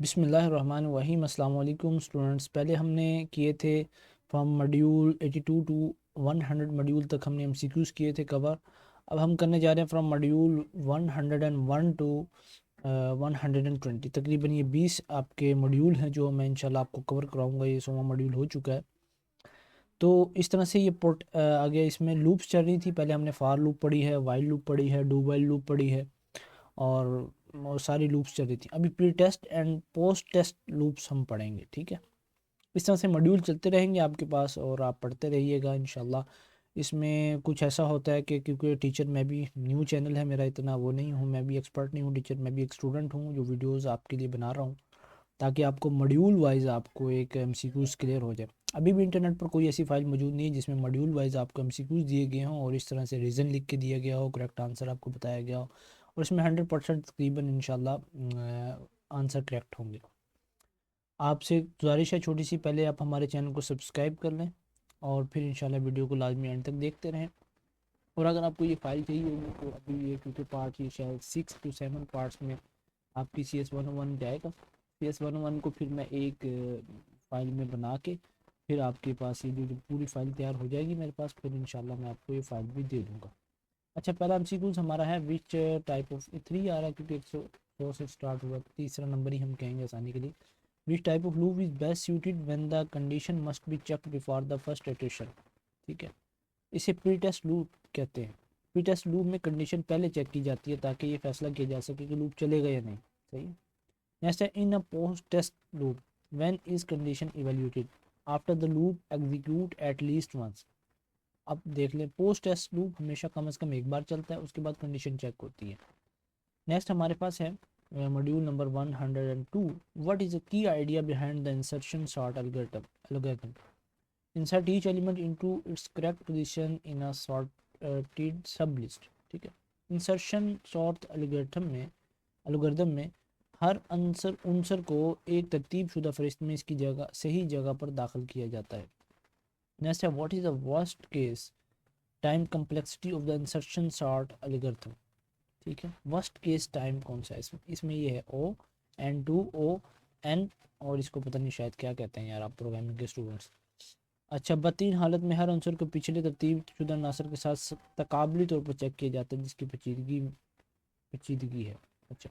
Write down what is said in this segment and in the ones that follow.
बिस्मिल्लाहिर्रहमानिर्रहीम। अस्सलाम वालेकुम स्टूडेंट्स। पहले हमने किए थे फ्रॉम मॉड्यूल 82 टू 100 मॉड्यूल तक हमने एमसीक्यूज़ किए थे कवर। अब हम करने जा रहे हैं फ्रॉम मॉड्यूल 101 टू 120। तकरीबन ये 20 आपके मॉड्यूल हैं जो मैं इंशाल्लाह आपको कवर कराऊंगा। ये 16वां मॉड्यूल हो चुका है। तो इस तरह से ये आगे इसमें लूप्स चल रही थी। पहले हमने फार लूप पढ़ी है, वाइल लूप पढ़ी है, डू वाइल लूप पढ़ी है और सारी लूप्स चल रही थी। अभी pre test and post test loops हम पढ़ेंगे, ठीक है। इस तरह से मॉड्यूल चलते रहेंगे आपके पास और आप पढ़ते रहिएगा इंशाल्लाह। इसमें कुछ ऐसा होता है कि क्योंकि टीचर मैं भी न्यू चैनल है मेरा, इतना वो नहीं हूँ, मैं भी एक्सपर्ट नहीं हूँ टीचर, मैं भी एक स्टूडेंट हूँ जो वीडियोज़ आपके लिए बना रहा हूँ ताकि आपको मॉड्यूल वाइज आपको एक एमसीक्यूज़ क्लियर हो जाए। अभी भी इंटरनेट पर कोई ऐसी फाइल मौजूद नहीं है जिसमें मॉड्यूल वाइज आपको एमसीक्यूज़ दिए गए हों और इस तरह से रीज़न लिख के दिया गया हो, करेक्ट आंसर आपको बताया गया हो और इसमें 100% तकरीबन इंशाल्लाह आंसर करेक्ट होंगे। आपसे गुजारिश है छोटी सी, पहले आप हमारे चैनल को सब्सक्राइब कर लें और फिर इंशाल्लाह वीडियो को लाजमी एंड तक देखते रहें। और अगर आपको ये फाइल चाहिए होगी तो अभी ये क्योंकि पार्ट ये शायद 6 to 7 पार्ट्स में आपकी CS101 जाएगा। CS101 को फिर मैं एक फ़ाइल में बना के फिर आपके पास ये जो पूरी फ़ाइल तैयार हो जाएगी मेरे पास, फिर इंशाल्लाह मैं आपको ये फ़ाइल भी दे दूँगा। अच्छा, पहला एमसीक्यूज़ हमारा है विच टाइप ऑफ 3 आ रहा है क्योंकि 100 से स्टार्ट हुआ, तीसरा नंबर ही हम कहेंगे आसानी के लिए। विच type of loop is best suited when the condition must be checked before the first iteration. ठीक है, इसे प्री टेस्ट लूप कहते हैं। प्री टेस्ट लूप में कंडीशन पहले चेक की जाती है ताकि ये फैसला किया जा सके कि लूप चलेगा या नहीं। सही है। नेक्स्ट है in a post test loop when is condition evaluated after the loop execute at least once. अब देख लें, पोस्ट टेस्ट लूप हमेशा कम से कम एक बार चलता है, उसके बाद कंडीशन चेक होती है। नेक्स्ट हमारे पास है module number 102। What is the key idea behind the insertion sort algorithm. Insert each element into its correct position in a sorted सब लिस्ट। ठीक है, इंसर्शन सॉर्ट एल्गोरिथम में हर अंसर को एक तरतीब शुदा फहरिस्त में इसकी जगह सही जगह पर दाखिल किया जाता है। नेक्स्ट है what is the worst case time complexity of the insertion sort algorithm. ठीक है, वर्स्ट केस टाइम कौन सा है इसमें ये है O, N और इसको पता नहीं शायद क्या कहते हैं यार आप प्रोग्रामिंग के स्टूडेंट्स। अच्छा, बदतरीन हालत में हर अंसर को पिछले तरतीब शुदा नासर के साथ तकाबली तौर पर चेक किया जाता है जिसकी पेचीदगी है। अच्छा,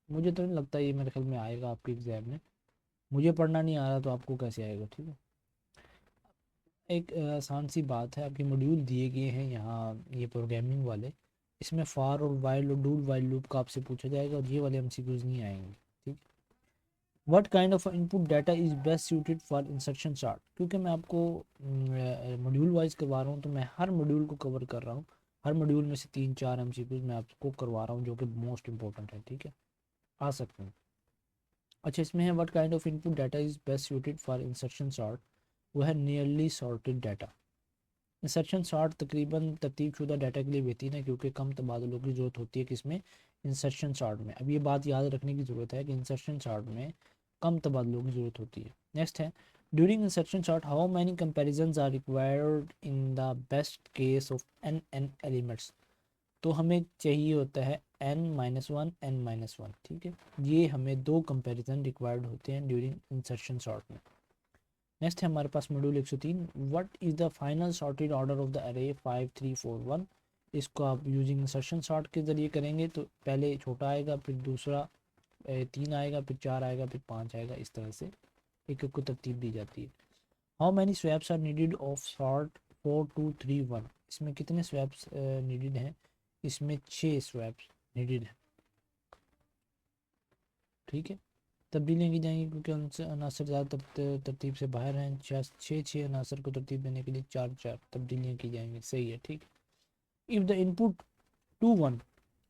मुझे तो नहीं लगता ये मेरे ख्याल में आएगा आपके एग्ज़ाम में, मुझे पढ़ना नहीं आ रहा तो आपको कैसे आएगा। ठीक है, एक आसान सी बात है, आपके मॉड्यूल दिए गए हैं यहाँ ये प्रोग्रामिंग वाले, इसमें फार और वाइल और डू वाइल लूप का आपसे पूछा जाएगा और ये वाले एमसीक्यूज नहीं आएंगे। ठीक, what kind of input data is best suited for instruction chart. क्योंकि मैं आपको मॉड्यूल वाइज करवा रहा हूँ तो मैं हर मॉड्यूल को कवर कर रहा हूँ, हर मॉड्यूल में से 3-4 एमसीक्यूज मैं आपको करवा रहा हूँ जो कि मोस्ट इंपॉर्टेंट है। ठीक है, आ सकते हैं। अच्छा, इसमें है what kind of input data is best suited for instruction sort, वो है nearly sorted data. Insertion sort तकरीबन तरतीब शुदा डाटा के लिए बेहतरीन है क्योंकि कम तबादलों की ज़रूरत होती है किसमें, इंसर्शन सॉर्ट में। अब ये बात याद रखने की ज़रूरत है कि इंसर्शन सॉर्ट में कम तबादलों की ज़रूरत होती है। नेक्स्ट है during insertion sort how many comparison are required in the best case of N elements. तो हमें चाहिए होता है n-1 n-1। ठीक है, ये हमें 2 कंपेरिजन रिक्वायर्ड होते हैं ड्यूरिंग इंसर्शन सॉर्ट में। नेक्स्ट है हमारे पास module 103। What is the final sorted order of the array 5 3 4 1। इसको आप यूजिंग इंसर्शन सॉर्ट के ज़रिए करेंगे तो पहले छोटा आएगा, फिर दूसरा 3 आएगा, फिर 4 आएगा, फिर 5 आएगा, इस तरह से एक एक को तरतीब दी जाती है। How many swaps are needed of sort 4 2 3 1। इसमें कितने स्वैप्स नीडेड हैं, इसमें 6 स्वैप्स नीडेड हैं। ठीक है, तब्दीलियाँ की जाएंगी क्योंकि अनासर ज़्यादा तरतीब से बाहर हैं। छः अनासर को तरतीब देने के लिए 4 तब्दीलियाँ की जाएंगी। सही है, ठीक। If the input 2 1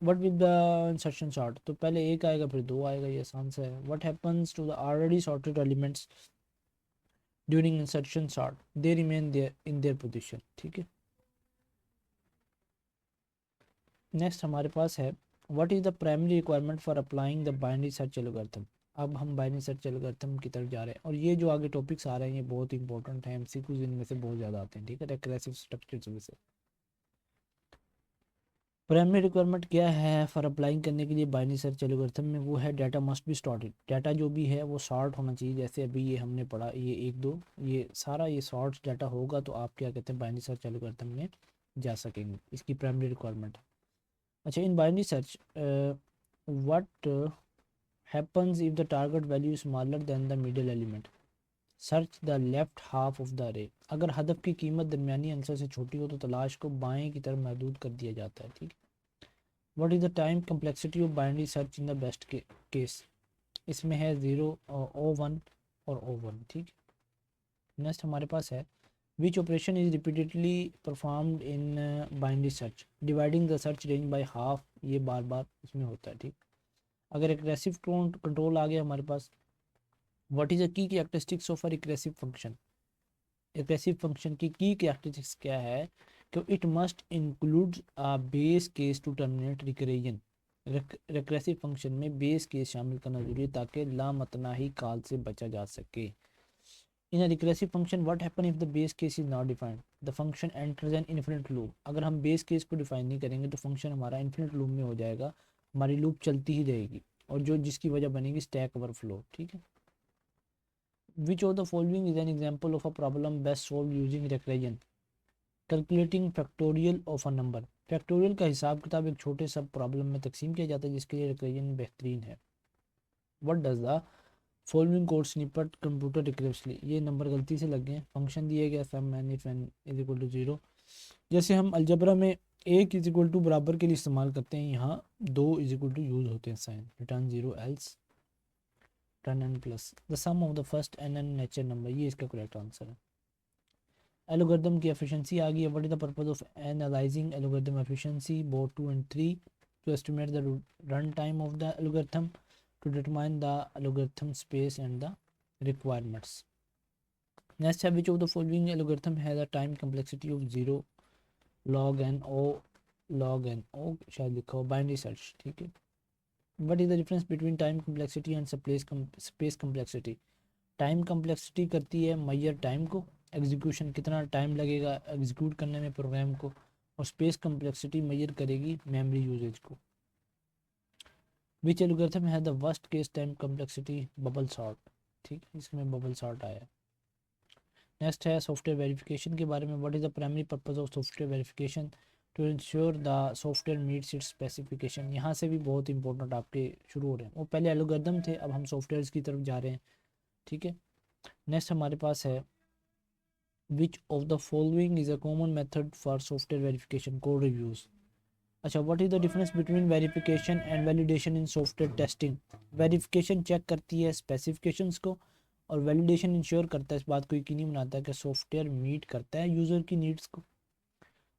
what with the insertion sort, तो पहले एक आएगा फिर 2 आएगा, ये आसान सा है। What happens to the already sorted elements during insertion sort, they remain there in their position. ठीक है, नेक्स्ट हमारे पास है what is the primary requirement for applying the binary search algorithm. अब हम बाइनरी सर्च एल्गोरिथम की तरफ जा रहे हैं और ये जो आगे टॉपिक्स आ रहे हैं ये बहुत इंपॉर्टेंट हैं, एमसीक्यूज इनमें से बहुत ज़्यादा आते हैं। ठीक है, रिकरेसिव स्ट्रक्चर्स में से प्राइमरी रिक्वायरमेंट क्या है फॉर अप्लाइंग करने के लिए बाइनरी सर्च एल्गोरिथम में, वो है data must be sorted. Data जो भी है वो सॉर्ट होना चाहिए, जैसे अभी ये हमने पढ़ा, ये एक दो, ये सारा ये सॉर्ट डाटा होगा तो आप क्या कहते हैं बाइनरी सर्च एल्गोरिथम में जा सकेंगे, इसकी प्राइमरी रिक्वायरमेंट। अच्छा, in binary search what happens if the target value is smaller than the middle element, search the left half of the अरे। अगर हदफ की कीमत दरमियानी आंसर से छोटी हो तो तलाश को बाएं की तरफ महदूद कर दिया जाता है, ठीक। What is the time complexity of binary search in the best case, इसमें है 0, O1 और O1, ठीक। नेक्स्ट हमारे पास है which operation is repeatedly performed in binary search, dividing the search range by half, ये बार बार इसमें होता है, ठीक। अगर एग्रेसिव कंट्रोल आ गया हमारे पास, what is the key characteristics of a recursive function, recursive function की कैरेक्टरिस्टिक्स क्या है कि it must include a base case to terminate recursion, recursive function में बेस केस शामिल करना जरूरी है ताकि लामतनाही काल से बचा जा सके। In a recursive function what happen if the base case is not defined, the function enters an infinite loop, अगर हम बेस केस को डिफाइन नहीं करेंगे तो फंक्शन हमारा इन्फिनिट लूप में हो जाएगा, हमारी लूप चलती ही रहेगी और जो जिसकी वजह बनेगी स्टैक ओवरफ्लो, ठीक है। Which of the following is an example of a problem best solved using recursion? Calculating factorial of a number, factorial का हिसाब किताब एक छोटे सब प्रॉब्लम में तकसीम किया जाता है जिसके लिए रिकरेजन बेहतरीन है। What does the following code snippet compute recursively, ये नंबर गलती से लग गए, फंक्शन दिया गया sum n if n is equal to 0, जैसे हम अलजबरा में एक इज इक्वल टू बराबर के लिए इस्तेमाल करते हैं, यहाँ दो इज इक्वल टू यूज़ होते हैं sign, return 0 else return n plus the sum of the first N N nature number, ये इसका करेक्ट आंसर है। एलोगरिथम की एफिशिएंसी आ गई है, what is the purpose of analysing algorithm efficiency both 2 and 3 to estimate the run time of the algorithm, to determine the algorithm space and the requirements. Next है which of the following algorithm has a time complexity of 0 log n o log n o, शायद लिखा हो binary search, ठीक है। What is the difference between time complexity and space complexity, time complexity करती है Maihar time को, execution कितना time लगेगा एग्जीक्यूट करने में प्रोग्राम को, और स्पेस कम्प्लेक्सिटी मैयर करेगी मेमोरी यूजेज को। विच एल्गोरिथम है the worst case time complexity, bubble sort, ठीक, इसमें बबल सॉर्ट आया। नेक्स्ट है सॉफ्टवेयर वेरिफिकेशन के बारे में, what is the primary purpose of software verification, to ensure the software meets its specification, यहाँ से भी बहुत इंपॉर्टेंट आपके शुरू हो रहे हैं, वो पहले एल्गोरिथम थे अब हम सॉफ्टवेयर की तरफ जा रहे हैं, ठीक है। नेक्स्ट हमारे पास है which of the following is a common method for software verification, code reviews. अच्छा, what is the difference between verification and validation in software testing, verification check करती है स्पेसिफिकेशंस को और वैलिडेशन इंश्योर करता है, इस बात को यकीनी बनाता है कि सॉफ्टवेयर मीट करता है यूज़र की नीड्स को।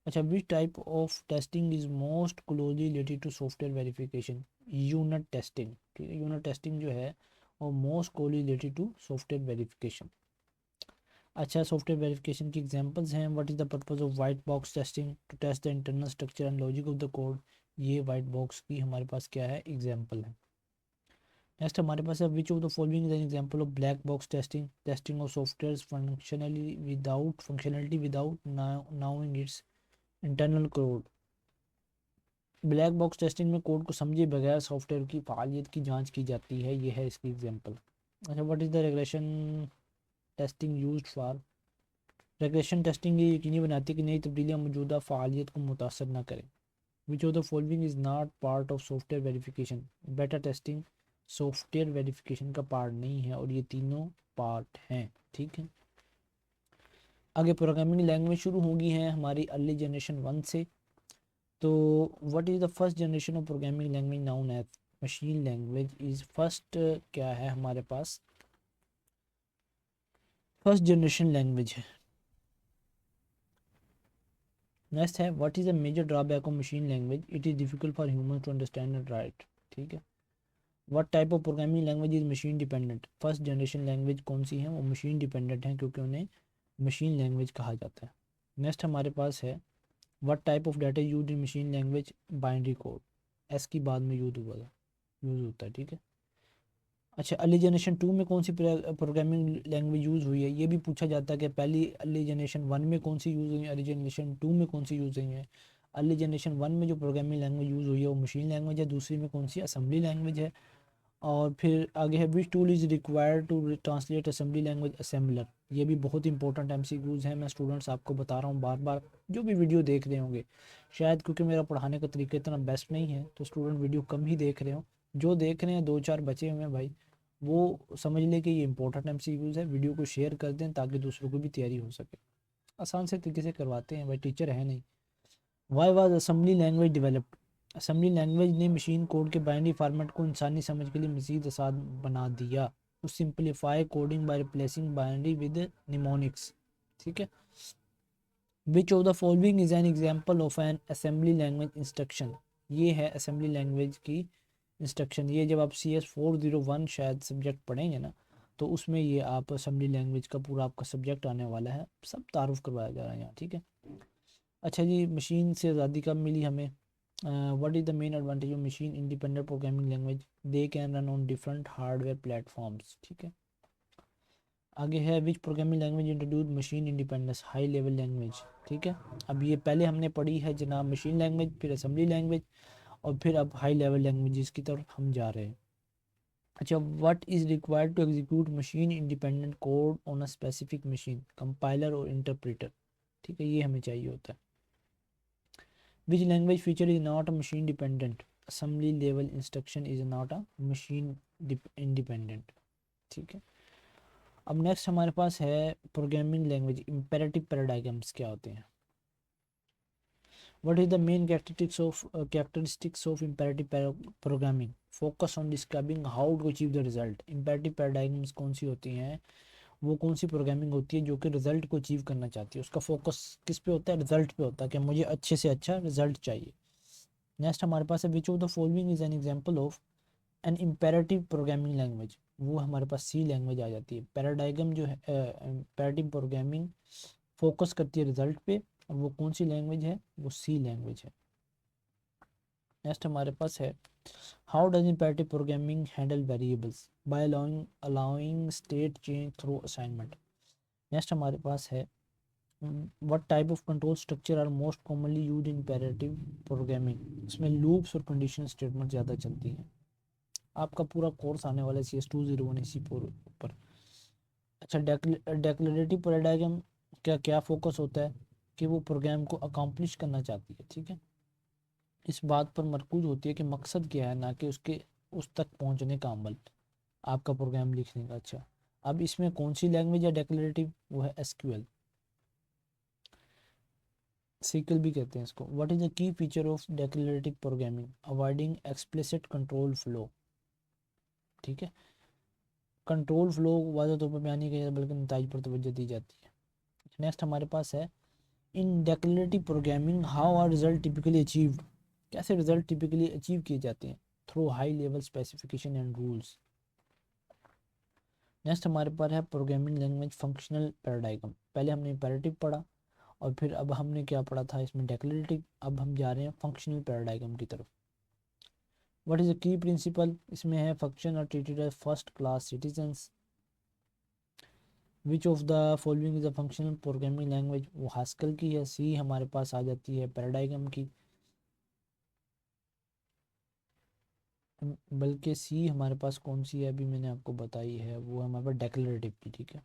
अच्छा, which type of testing is most closely related to software verification, unit testing, ठीक है, यूनिट टेस्टिंग जो है वो most closely related to software verification. अच्छा, सॉफ्टवेयर वेरिफिकेशन की एग्जांपल्स हैं, what is the purpose of white box testing, to test the internal structure and logic of the code, ये white box की हमारे पास क्या है एग्जांपल है। नेक्स्ट हमारे पास है which of the following is an example of black box testing, testing of software functionality without knowing its internal code, black box testing में कोड को समझे बगैर सॉफ्टवेयर की फालियत की जांच की जाती है, ये है इसकी एग्जांपल। अच्छा, what is the regression testing used for, regression testing ये यकीनी बनाती है कि नई तब्दीलियाँ मौजूदा फ़ालियत को मुतासर न करें। विच of the following is not part of software verification, बेटा टेस्टिंग सॉफ्टवेयर वेरिफिकेशन का पार्ट नहीं है और ये तीनों पार्ट हैं, ठीक है। आगे प्रोग्रामिंग लैंग्वेज शुरू होगी है हमारी अर्ली जनरेशन 1 से, तो what is the first generation of programming language known as machine language is first, क्या है हमारे पास फर्स्ट जनरेशन लैंग्वेज है। नेक्स्ट है what is the major drawback of machine language, it is difficult for human to understand and write, ठीक है। What type of programming language is machine dependent, first generation language कौन सी है वो machine dependent हैं क्योंकि उन्हें मशीन लैंग्वेज कहा जाता है। नेक्स्ट हमारे पास है what type of data use in machine language, binary code, S की बाद में यूज़ होता है, ठीक है। अच्छा, अर्ली जनरेशन 2 में कौन सी प्रोग्रामिंग लैंग्वेज यूज़ हुई है, ये भी पूछा जाता है कि पहली अर्ली जनरेशन 1 में कौन सी यूज़ हुई है, अर्ली जनरेशन 2 में कौन सी यूज़ हुई है। अर्ली जनरेशन 1 में जो प्रोग्रामिंग लैंग्वेज यूज़ हुई है वो मशीन लैंग्वेज है, दूसरी में कौन सी असेंबली लैंग्वेज है। और फिर आगे है which tool is required to translate assembly language assembler. ये भी बहुत इंपॉर्टेंट एमसीक्यूज़ हैं, मैं स्टूडेंट्स आपको बता रहा हूँ बार बार, जो भी वीडियो देख रहे होंगे। शायद क्योंकि मेरा पढ़ाने का तरीका इतना बेस्ट नहीं है तो स्टूडेंट वीडियो कम ही देख रहे हो, जो देख रहे हैं 2-4 बचे हुए हैं भाई, वो समझ लें कि ये इंपॉर्टेंट एमसीक्यूज़ है, वीडियो को शेयर कर दें ताकि दूसरों को भी तैयारी हो सके। आसान से तरीके से करवाते हैं भाई, टीचर है नहीं। Why was assembly language developed. Assembly language ने मशीन कोड के बाइनरी फॉर्मेट को इंसानी समझ के लिए मज़ीद आसान बना दिया। To simplify coding by replacing binary with mnemonics. ठीक है। Which of the following is an example of an assembly language instruction. ये है असेंबली लैंग्वेज की इंस्ट्रक्शन। ये जब आप CS401 शायद सब्जेक्ट पढ़ेंगे ना, तो उसमें ये आप असेंबली लैंग्वेज का पूरा आपका सब्जेक्ट आने वाला है, सब तारुफ करवाया जा रहा है यहाँ। ठीक है। अच्छा जी, मशीन से आज़ादी कब मिली हमें? What is the main advantage of machine independent programming language? They can run on different hardware platforms. ठीक है। आगे है विच programming language introduce machine independence, high level language. ठीक है। अब ये पहले हमने पढ़ी है जनाब मशीन लैंग्वेज, फिर असेंबली लैंग्वेज, और फिर अब हाई लेवल लैंग्वेजेस की तरफ हम जा रहे हैं। अच्छा, what is required to execute machine independent code on a specific machine? Compiler और इंटरप्रेटर। ठीक है, ये हमें चाहिए होता है। Which language feature is not a machine dependent? Assembly level instruction is not a machine independent. ठीक है। अब नेक्स्ट हमारे पास है प्रोग्रामिंग लैंग्वेज इम्पेरेटिव पैराडाइग्राम्स क्या होते हैं? What is the main characteristics of imperative programming? Focus on describing how to achieve the result. Imperative paradigms कौन सी होती हैं? वो कौन सी प्रोग्रामिंग होती है जो कि रिजल्ट को अचीव करना चाहती है, उसका फोकस किस पे होता है? रिजल्ट पे होता है कि मुझे अच्छे से अच्छा रिजल्ट चाहिए। नेक्स्ट हमारे पास है which of the following is an example of an imperative programming language? वो हमारे पास सी लैंग्वेज आ जाती है। पैराडाइगम जो है इम्पेरेटिव प्रोग्रामिंग फोकस करती है रिजल्ट पे, और वो कौन सी लैंग्वेज है? वो सी लैंग्वेज है। नेक्स्ट हमारे पास है how does imperative programming handle variables? By allowing state change through assignment. Next हमारे पास है what type of control structure are most commonly used in imperative programming? इसमें लूप्स और कंडीशनल स्टेटमेंट ज़्यादा चलती हैं। आपका पूरा कोर्स आने वाला है CS201 इसी पर। अच्छा, डेक्लरेटिव पैराडाइग्राम का क्या फोकस होता है? कि वो प्रोग्राम को अकम्प्लिश करना चाहती है। ठीक है। इस बात पर मरकूज होती है कि मकसद क्या है, ना कि उसके उस तक पहुंचने का अमल, आपका प्रोग्राम लिखने का। अच्छा, अब इसमें कौन सी लैंग्वेज है डेक्लरेटिव? वो है SQL, सीक्वल भी कहते हैं इसको। What is the key feature of declarative programming? Avoiding explicit control flow. ठीक है। कंट्रोल फ्लो वाज़ेह तौर पर बयान नहीं किया जाता बल्कि नताइज पर तवज्जो दी जाती है। नेक्स्ट हमारे पास है in declarative programming how are result typically achieved? कैसे रिजल्ट टिपिकली अचीव किए जाते हैं? Through high level specification and rules. Next हमारे पास है प्रोग्रामिंग लैंग्वेज फंक्शनल पैराडाइग्राम। पहले हमने इम्पेरेटिव पढ़ा और फिर अब हमने क्या पढ़ा था इसमें? डेक्लरेटिव। अब हम जा रहे हैं फंक्शनल पैराडाइग्राम की तरफ। What is the key principle? इसमें है function are treated as first class citizens. Which of the following is a functional programming language? वो हास्कल की है। सी हमारे पास आ जाती है पैराडाइग्राम की, बल्कि सी हमारे पास कौन सी है अभी मैंने आपको बताई है, वो हमारे पास डेक्लरेटिव की। ठीक है।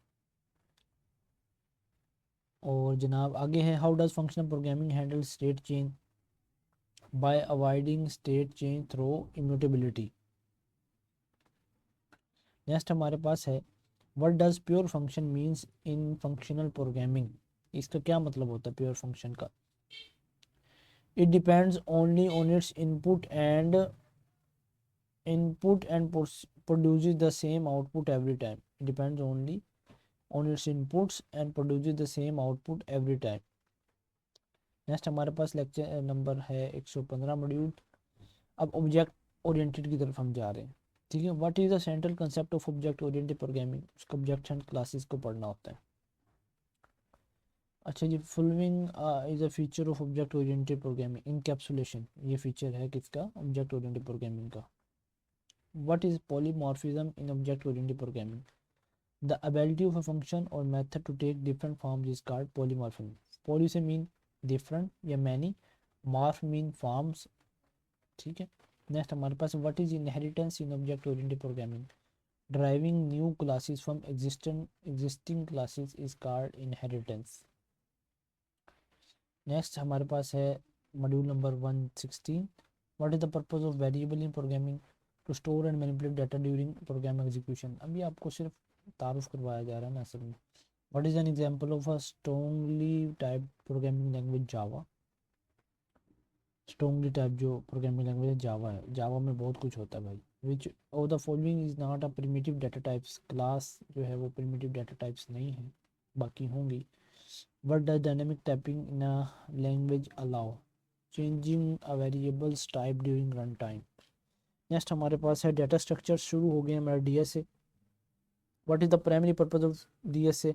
और जनाब आगे है how does functional programming handle state change? Bye avoiding state change through immutability. Next हमारे पास है what does pure function means in functional programming? इसका क्या मतलब होता है प्योर फंक्शन का? It depends only on it's input and produces the same output every time. It depends only on its inputs and produces the same output every time. Next हमारे पास lecture number है 115 module. अब object oriented की तरफ हम जा रहे हैं। ठीक है। What is the central concept of object oriented programming? उसका ऑब्जेक्ट एंड क्लासेस को पढ़ना होता है। अच्छा जी, following is a feature of object oriented programming. Encapsulation, ये फीचर है किसका? ऑब्जेक्ट ओरिएंटेड प्रोग्रामिंग का। What is polymorphism in object oriented programming? The ability of a function or method to take different forms is called polymorphism. Poly से mean different या many, morph mean forms, ठीक है। Next हमारे पास what is inheritance in object oriented programming, driving new classes from existing classes is called inheritance. Next हमारे पास है module number 116, what is the purpose of variable in programming, to store and manipulate data during program execution. अभी आपको सिर्फ तारुफ करवाया जा रहा है ना असल में। What is an example of a strongly type programming language Java. Strongly type जो प्रोग्रामिंग लैंग्वेज जावा है, जावा में बहुत कुछ होता है भाई। विच of the following is not a primitive data types, class जो है वो प्रिमिटिव डाटा टाइप्स नहीं है, बाकी होंगी। What does dynamic typing in a language allow? Changing a variable's type during runtime. Next हमारे पास है डाटा स्ट्रक्चर, शुरू हो गए हमारा डीएस से। What is the primary purpose of DS से,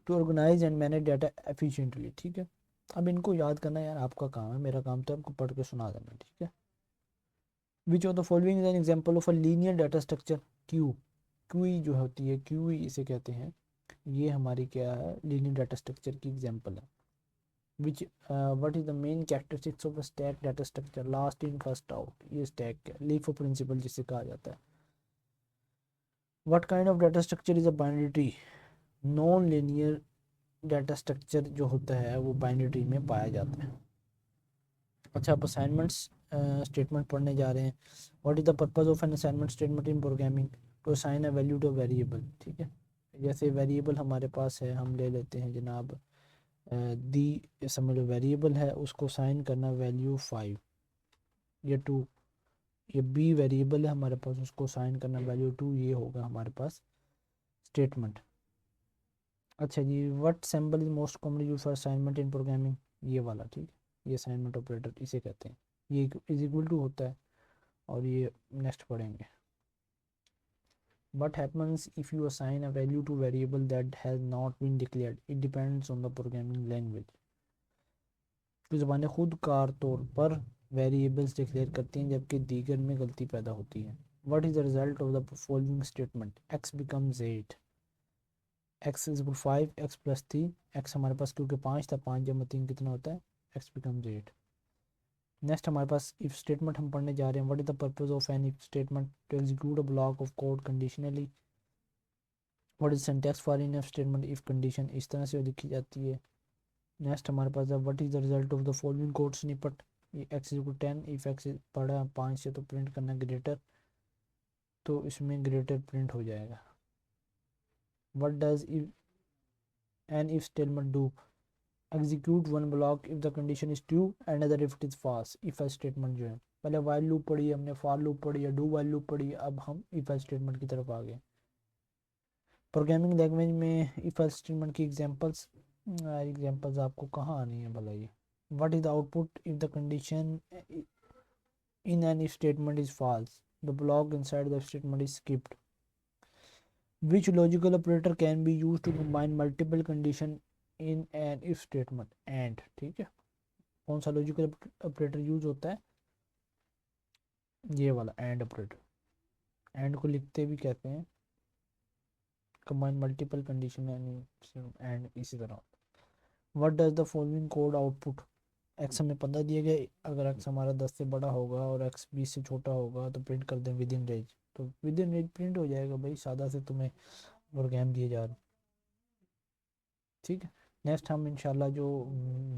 to organise and manage data efficiently, ठीक है। अब इनको याद करना यार आपका काम है, मेरा काम तो आपको पढ़ के सुना देना, ठीक है। Which of the following is an example of a linear data structure, Q, QE जो होती है, क्यूई इसे कहते हैं, ये हमारी क्या है, लीनियर डाटा स्ट्रक्चर की एग्जांपल है। which what is the main characteristics of a stack data structure, last in first out, ये stack है, LIFO principle जिसे कहा जाता है। what kind of data structure is a binary tree, non linear data structure जो होता है वो बाइनरी ट्री में पाया जाता है। अच्छा, आप असाइनमेंट्स स्टेटमेंट पढ़ने जा रहे हैं। What is the purpose of an assignment statement in programming, to assign a value to variable, ठीक है। जैसे वेरिएबल हमारे पास है, हम ले लेते हैं जनाब दी, समझ लो वेरिएबल है, उसको साइन करना वैल्यू 5 या 2, ये बी वेरिएबल है हमारे पास, उसको साइन करना वैल्यू 2, ये होगा हमारे पास स्टेटमेंट। अच्छा जी, what symbol is most commonly used for assignment in programming, ये वाला, ठीक है, ये असाइनमेंट ऑपरेटर इसे कहते हैं, ये इज इक्वल टू होता है, और ये नेक्स्ट पढ़ेंगे। What happens if you assign a value to variable that has not been declared? It depends on the programming language. तो ज़बानें खुद कार तौर पर वेरिएबल्स डिक्लेयर करती हैं जबकि दीगर में गलती पैदा होती है। What is the result of the following statement, x becomes 8, x is 5, x plus 3, x हमारे पास क्योंकि 5 था, 5 जमा 3 कितना होता है, एक्स बिकम्स 8। नेक्स्ट हमारे पास इफ स्टेटमेंट हम पढ़ने जा रहे हैं। What is the purpose of an if statement, to execute a block of code conditionally. What is syntax for in if statement, if condition इस तरह से लिखी जाती है। नेक्स्ट हमारे पास है what is the result of the following code snippet, x equal 10, if x बड़ा 5 से तो प्रिंट करना ग्रेटर, तो इसमें ग्रेटर प्रिंट हो जाएगा। What does if an if statement do, execute one block if the condition is true and other if it is false. If else statement जो है, पहले वाइल लूप पढ़ी हमने, फॉर लूप पढ़ी है, डू वाइल लूप पढ़ी है, अब हम इफ एल्स स्टेटमेंट की तरफ आ गए। प्रोग्रामिंग लैंग्वेज में इफ एल्स स्टेटमेंट की एग्जांपल्स आपको कहाँ आनी है भला ये। What is the output if the condition in an if statement is false, the block inside the statement is skipped. Which logical operator can be used to combine multiple condition in an if statement, and, ठीक है, कौन सा logical operator use होता है, ये वाला and operator. And को लिखते भी कहते हैं कंबाइन मल्टीपल कंडीशन एंड इसी तरह। What does the following code output, x हमें 15 दिए गए, अगर एक्स हमारा 10 से बड़ा होगा और एक्स 20 से छोटा होगा तो प्रिंट कर दें विद इन रेंज, तो विद इन रेंज प्रिंट हो जाएगा भाई, सादा से तुम्हें प्रोग्राम दिए जा रहे, ठीक है। नेक्स्ट हम इंशाल्लाह जो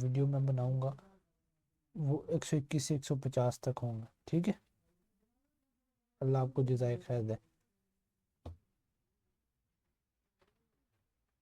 वीडियो में बनाऊंगा वो 121 से 150 तक होंगे, ठीक है। अल्लाह आपको जज़ाए खैर दे।